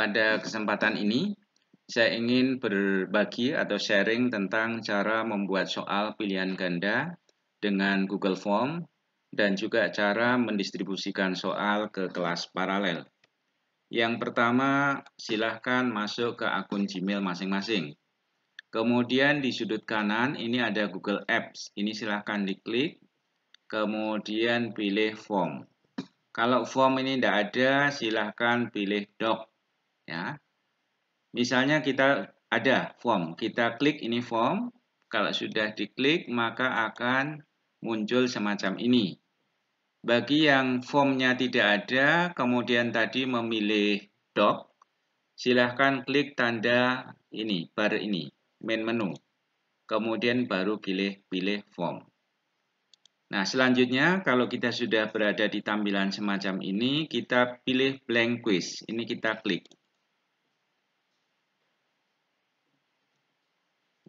Pada kesempatan ini, saya ingin berbagi atau sharing tentang cara membuat soal pilihan ganda dengan Google Form dan juga cara mendistribusikan soal ke kelas paralel. Yang pertama, silahkan masuk ke akun Gmail masing-masing. Kemudian di sudut kanan ini ada Google Apps. Ini silahkan diklik, kemudian pilih Form. Kalau form ini tidak ada, silahkan pilih Doc. Ya. Misalnya kita ada form, kita klik ini form, kalau sudah diklik maka akan muncul semacam ini. Bagi yang formnya tidak ada, kemudian tadi memilih doc, silahkan klik tanda ini, bar ini, main menu. Kemudian baru pilih form. Nah, selanjutnya kalau kita sudah berada di tampilan semacam ini, kita pilih blank quiz. Ini kita klik.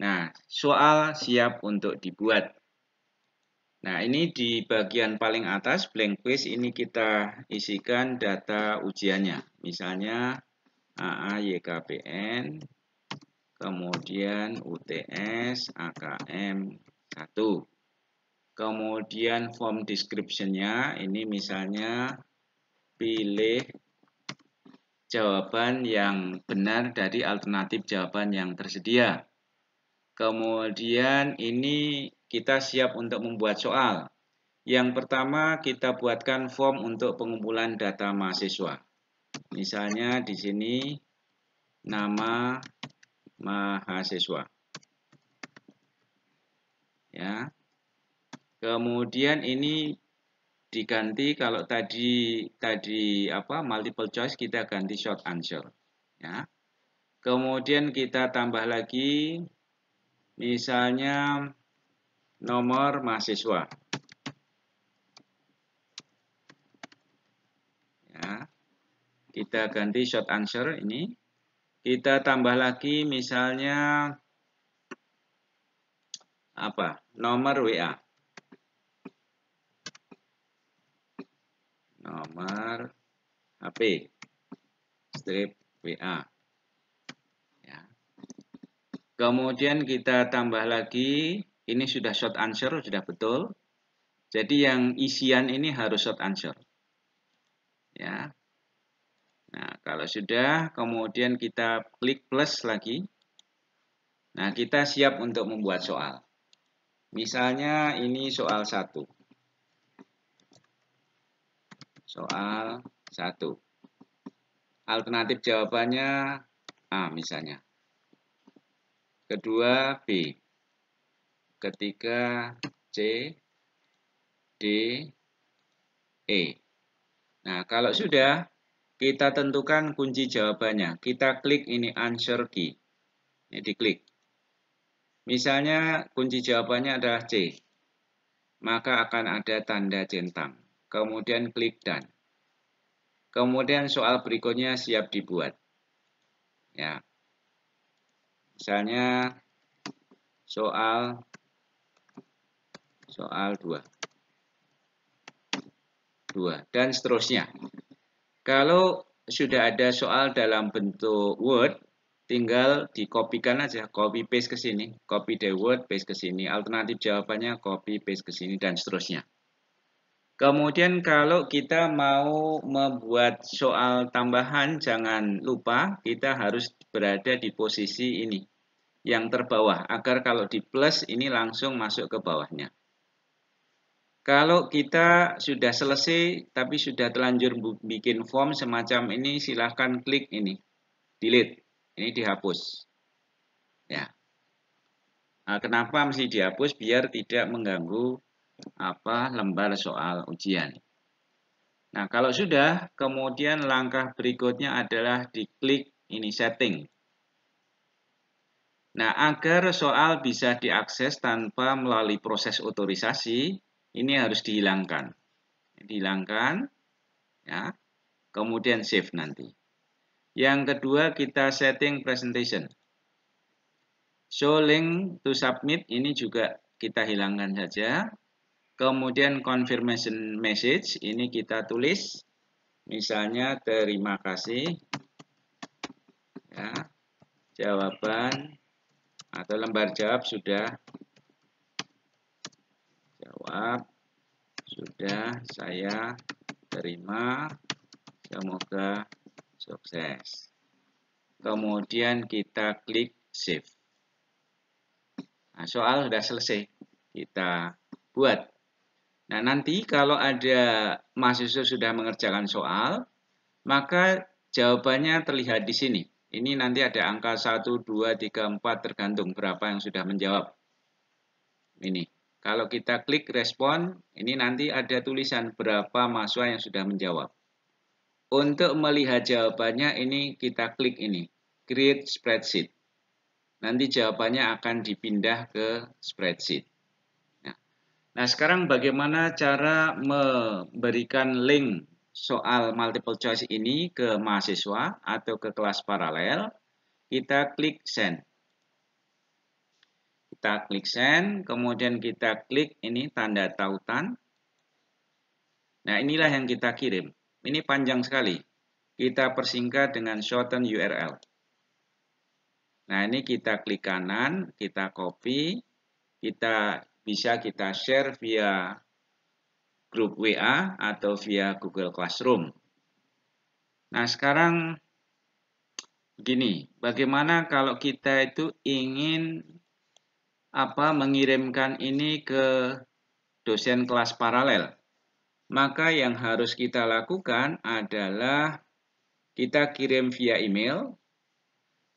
Nah, soal siap untuk dibuat. Nah, ini di bagian paling atas, blank quiz, ini kita isikan data ujiannya. Misalnya, AA, YKPN, kemudian UTS, AKM 1. Kemudian form description-nya, ini misalnya pilih jawaban yang benar dari alternatif jawaban yang tersedia. Kemudian ini kita siap untuk membuat soal. Yang pertama kita buatkan form untuk pengumpulan data mahasiswa. Misalnya di sini nama mahasiswa. Ya. Kemudian ini diganti kalau tadi multiple choice kita ganti short answer. Ya. Kemudian kita tambah lagi misalnya nomor mahasiswa. Ya. Kita ganti short answer ini. Kita tambah lagi misalnya nomor WA. Nomor HP strip WA. Ya. Kemudian kita tambah lagi, ini sudah short answer, sudah betul. Jadi yang isian ini harus short answer. Ya. Nah, kalau sudah, kemudian kita klik plus lagi. Nah, kita siap untuk membuat soal. Misalnya ini soal 1. Soal 1. Alternatif jawabannya A misalnya. Kedua B. Ketiga C. D. E. Nah, kalau sudah, kita tentukan kunci jawabannya. Kita klik ini answer key. Ini diklik. Misalnya kunci jawabannya adalah C. Maka akan ada tanda centang. Kemudian klik done. Kemudian soal berikutnya siap dibuat. Ya. Misalnya soal 2. Dan seterusnya. Kalau sudah ada soal dalam bentuk Word, tinggal dikopikan aja, copy paste ke sini, copy the word, paste ke sini, alternatif jawabannya copy paste ke sini dan seterusnya. Kemudian kalau kita mau membuat soal tambahan, jangan lupa kita harus berada di posisi ini, yang terbawah, agar kalau di plus ini langsung masuk ke bawahnya. Kalau kita sudah selesai, tapi sudah terlanjur bikin form semacam ini, silahkan klik ini, delete, ini dihapus. Ya. Nah, kenapa mesti dihapus? Biar tidak mengganggu lembar soal ujian. Nah, kalau sudah, kemudian langkah berikutnya adalah diklik ini setting. Nah, agar soal bisa diakses tanpa melalui proses otorisasi, ini harus dihilangkan. Dihilangkan, ya. Kemudian save nanti. Yang kedua, kita setting presentation. Show link to submit, ini juga kita hilangkan saja. Kemudian confirmation message, ini kita tulis misalnya terima kasih Ya, jawaban atau lembar jawab sudah saya terima, semoga sukses. Kemudian kita klik save. Nah, soal sudah selesai kita buat. Nah, nanti kalau ada mahasiswa sudah mengerjakan soal, maka jawabannya terlihat di sini. Ini nanti ada angka 1, 2, 3, 4 tergantung berapa yang sudah menjawab. Ini. Kalau kita klik respon, ini nanti ada tulisan berapa mahasiswa yang sudah menjawab. Untuk melihat jawabannya ini kita klik ini, create spreadsheet. Nanti jawabannya akan dipindah ke spreadsheet. Nah, sekarang bagaimana cara memberikan link soal multiple choice ini ke mahasiswa atau ke kelas paralel? Kita klik send. Kita klik send, kemudian kita klik ini tanda tautan. Nah, inilah yang kita kirim. Ini panjang sekali. Kita persingkat dengan shorten URL. Nah, ini kita klik kanan, kita copy, bisa kita share via grup WA atau via Google Classroom. Nah, sekarang begini, bagaimana kalau kita itu ingin mengirimkan ini ke dosen kelas paralel? Maka yang harus kita lakukan adalah kita kirim via email,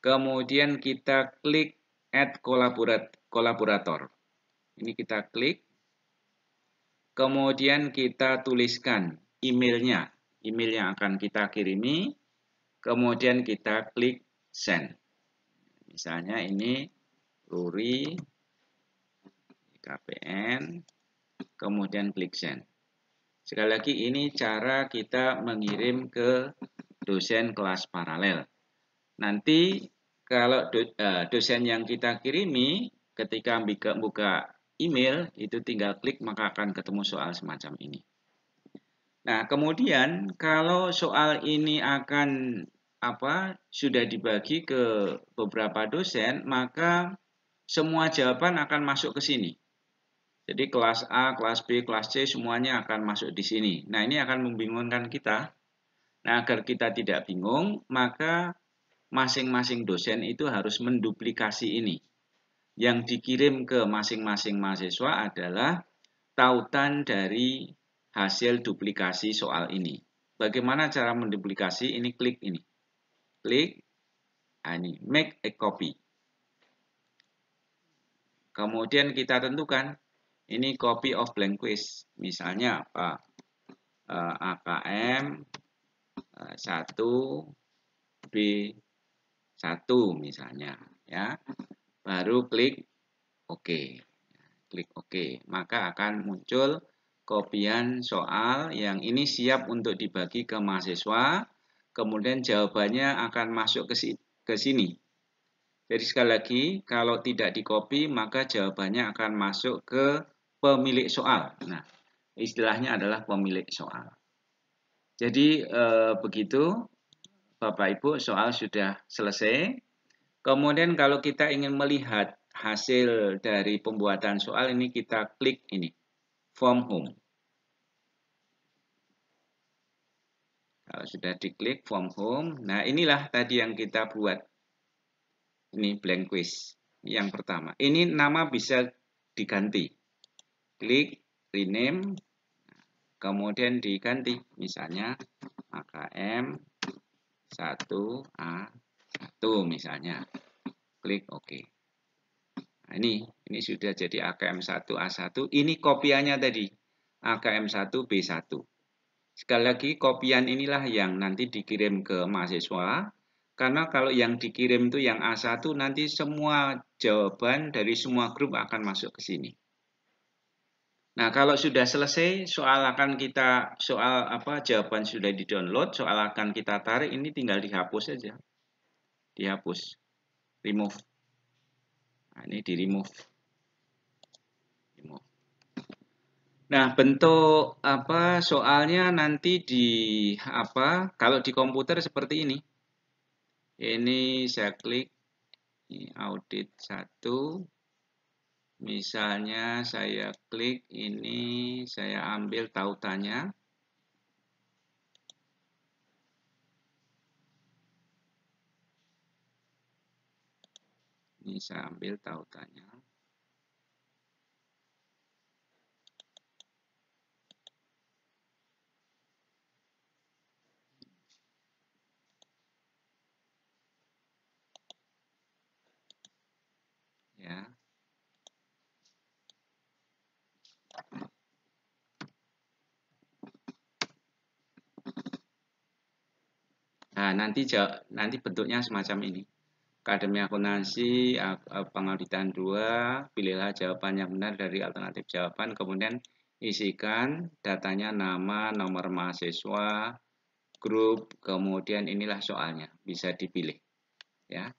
kemudian kita klik add kolaborator. Ini kita klik, kemudian kita tuliskan emailnya, email yang akan kita kirimi, kemudian kita klik send. Misalnya ini Ruri KPN, kemudian klik send. Sekali lagi ini cara kita mengirim ke dosen kelas paralel. Nanti kalau dosen yang kita kirimi ketika buka email itu tinggal klik maka akan ketemu soal semacam ini. Nah, kemudian kalau soal ini akan sudah dibagi ke beberapa dosen, maka semua jawaban akan masuk ke sini. Jadi kelas A, kelas B, kelas C semuanya akan masuk di sini. Nah, ini akan membingungkan kita. Nah, agar kita tidak bingung, maka masing-masing dosen itu harus menduplikasi ini. Yang dikirim ke masing-masing mahasiswa adalah tautan dari hasil duplikasi soal ini. Bagaimana cara menduplikasi? Ini klik ini. Klik, ini make a copy. Kemudian kita tentukan ini copy of blank quiz. Misalnya apa? AKM 1 B1 misalnya, ya. Baru klik OK. Klik OK, maka akan muncul kopian soal yang ini siap untuk dibagi ke mahasiswa. Kemudian jawabannya akan masuk ke sini. Jadi sekali lagi, kalau tidak di-copy, maka jawabannya akan masuk ke pemilik soal. Nah, istilahnya adalah pemilik soal. Jadi begitu, Bapak Ibu, soal sudah selesai. Kemudian kalau kita ingin melihat hasil dari pembuatan soal ini, kita klik ini, Form Home. Kalau sudah diklik Form Home, nah inilah tadi yang kita buat. Ini blank quiz yang pertama. Ini nama bisa diganti. Klik rename, kemudian diganti. Misalnya AKM 1A1 misalnya. Klik OK. Nah, ini sudah jadi AKM 1A1. Ini kopiannya tadi. AKM 1B1. Sekali lagi, kopian inilah yang nanti dikirim ke mahasiswa. Karena kalau yang dikirim itu yang A1, nanti semua jawaban dari semua grup akan masuk ke sini. Nah, kalau sudah selesai, jawaban sudah di-download, soal akan kita tarik, ini tinggal dihapus saja. Dihapus. Remove. Nah, ini di-remove. Nah, bentuk soalnya nanti kalau di komputer seperti ini. Ini saya klik ini audit 1. Misalnya saya klik ini, saya ambil tautannya. Ini saya ambil tautannya. Ya. Nah, nanti bentuknya semacam ini. Akademi Akuntansi, pengauditan 2, pilihlah jawaban yang benar dari alternatif jawaban, kemudian isikan datanya nama, nomor mahasiswa, grup, kemudian inilah soalnya, bisa dipilih. Ya.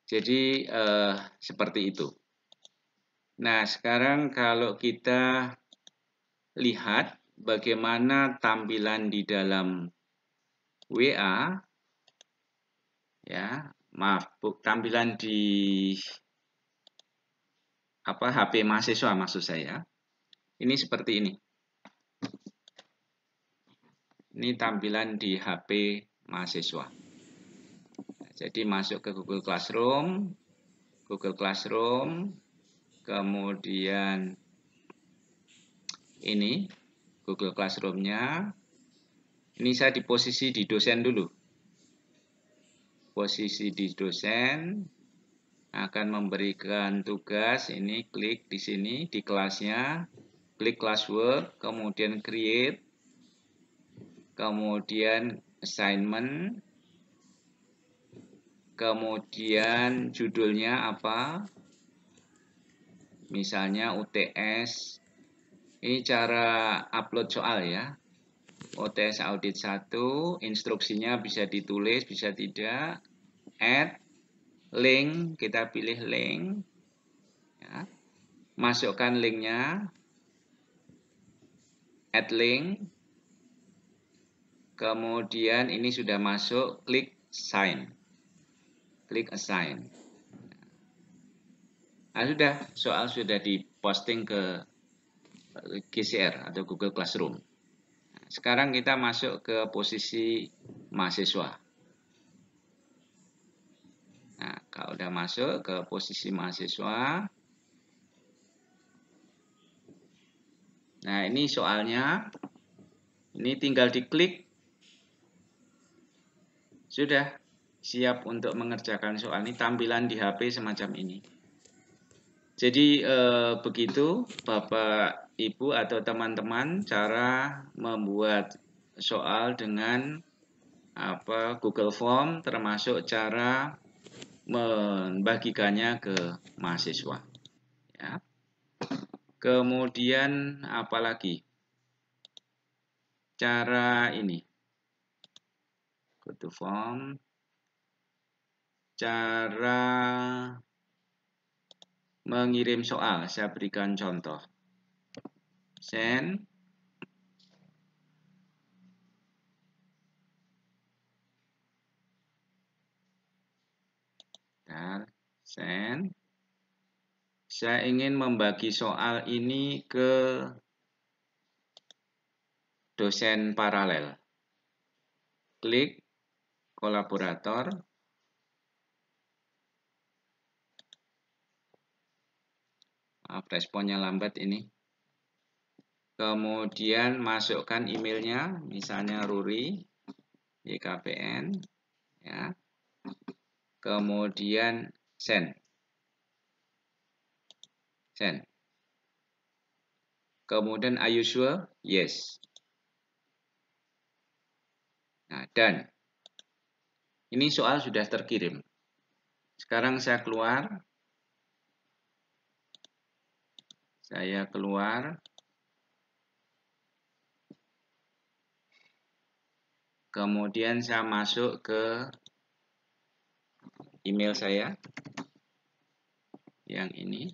Jadi seperti itu. Nah, sekarang kalau kita lihat bagaimana tampilan di dalam WA, ya, maaf, tampilan di HP mahasiswa maksud saya. Ini seperti ini. Ini tampilan di HP mahasiswa. Jadi masuk ke Google Classroom, kemudian ini Google Classroom-nya. Ini saya di posisi di dosen dulu. Posisi di dosen akan memberikan tugas, ini klik di sini di kelasnya, klik classwork, kemudian create, kemudian assignment, kemudian judulnya apa, misalnya UTS. Ini cara upload soal ya, UTS audit 1, instruksinya bisa ditulis, bisa tidak, add, link, kita pilih link, ya. Masukkan linknya, add link, kemudian ini sudah masuk, klik sign, klik assign. Nah, soal sudah diposting ke GCR atau Google Classroom. Sekarang kita masuk ke posisi mahasiswa. Nah, kalau udah masuk ke posisi mahasiswa, nah ini soalnya, ini tinggal diklik, sudah siap untuk mengerjakan soal. Ini tampilan di HP semacam ini. Jadi begitu Bapak, Ibu atau teman-teman cara membuat soal dengan Google Form, termasuk cara membagikannya ke mahasiswa. Ya. Kemudian apalagi? Cara ini. Go to form. Cara mengirim soal, saya berikan contoh. Send. Send. Saya ingin membagi soal ini ke dosen paralel. Klik kolaborator. Responnya lambat ini. Kemudian masukkan emailnya, misalnya Ruri, YKPN, ya. Kemudian send. Send. Kemudian are you sure? Yes. Nah, dan ini soal sudah terkirim. Sekarang saya keluar. Saya keluar. Kemudian saya masuk ke email saya yang ini.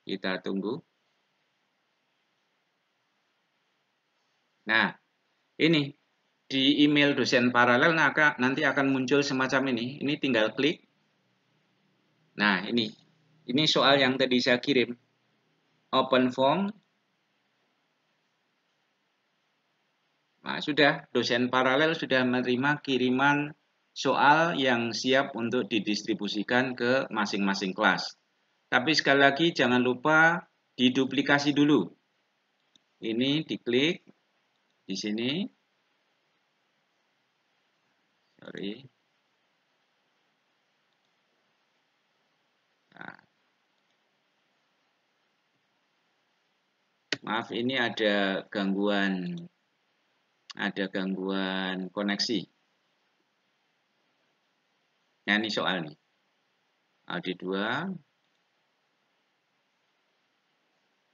Kita tunggu. Nah, ini di email dosen paralel nanti akan muncul semacam ini. Ini tinggal klik. Nah, ini soal yang tadi saya kirim. Open form. Nah, sudah dosen paralel sudah menerima kiriman soal yang siap untuk didistribusikan ke masing-masing kelas. Tapi sekali lagi jangan lupa diduplikasi dulu. Ini diklik di sini. Sorry. Nah, maaf ini ada gangguan koneksi. Nah, ini soal nih. AD2.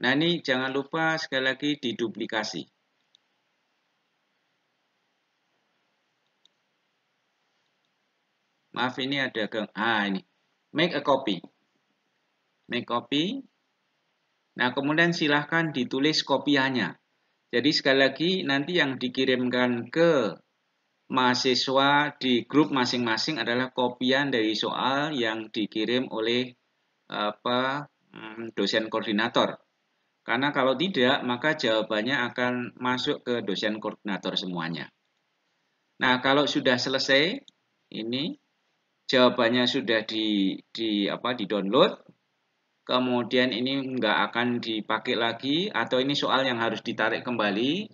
Nah, ini jangan lupa sekali lagi diduplikasi. Maaf ini ada ini. Make a copy. Make copy. Nah, kemudian silahkan ditulis kopiannya. Jadi sekali lagi nanti yang dikirimkan ke mahasiswa di grup masing-masing adalah kopian dari soal yang dikirim oleh dosen koordinator. Karena kalau tidak, maka jawabannya akan masuk ke dosen koordinator semuanya. Nah, kalau sudah selesai, ini jawabannya sudah di-download. Kemudian ini nggak akan dipakai lagi, atau ini soal yang harus ditarik kembali.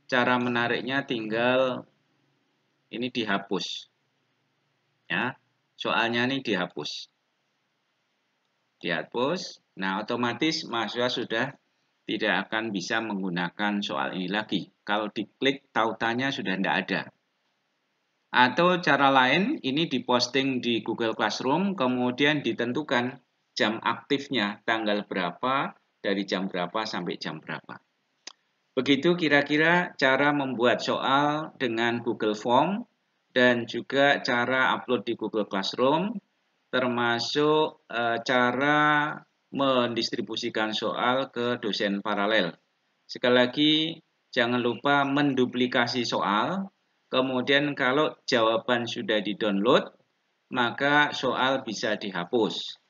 Cara menariknya tinggal ini dihapus. Ya, soalnya ini dihapus. Dihapus. Nah, otomatis mahasiswa sudah tidak akan bisa menggunakan soal ini lagi. Kalau diklik tautannya sudah tidak ada. Atau cara lain, ini diposting di Google Classroom, kemudian ditentukan jam aktifnya, tanggal berapa, dari jam berapa sampai jam berapa. Begitu kira-kira cara membuat soal dengan Google Form, dan juga cara upload di Google Classroom, termasuk cara mendistribusikan soal ke dosen paralel. Sekali lagi, jangan lupa menduplikasi soal. Kemudian kalau jawaban sudah di-download, maka soal bisa dihapus.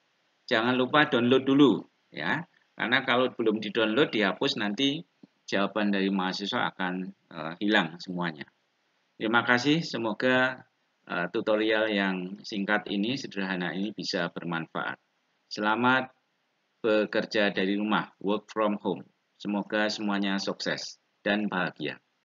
Jangan lupa download dulu, ya. Karena kalau belum di-download, dihapus, nanti jawaban dari mahasiswa akan hilang semuanya. Terima kasih, semoga tutorial yang singkat ini, sederhana ini bisa bermanfaat. Selamat bekerja dari rumah, work from home. Semoga semuanya sukses dan bahagia.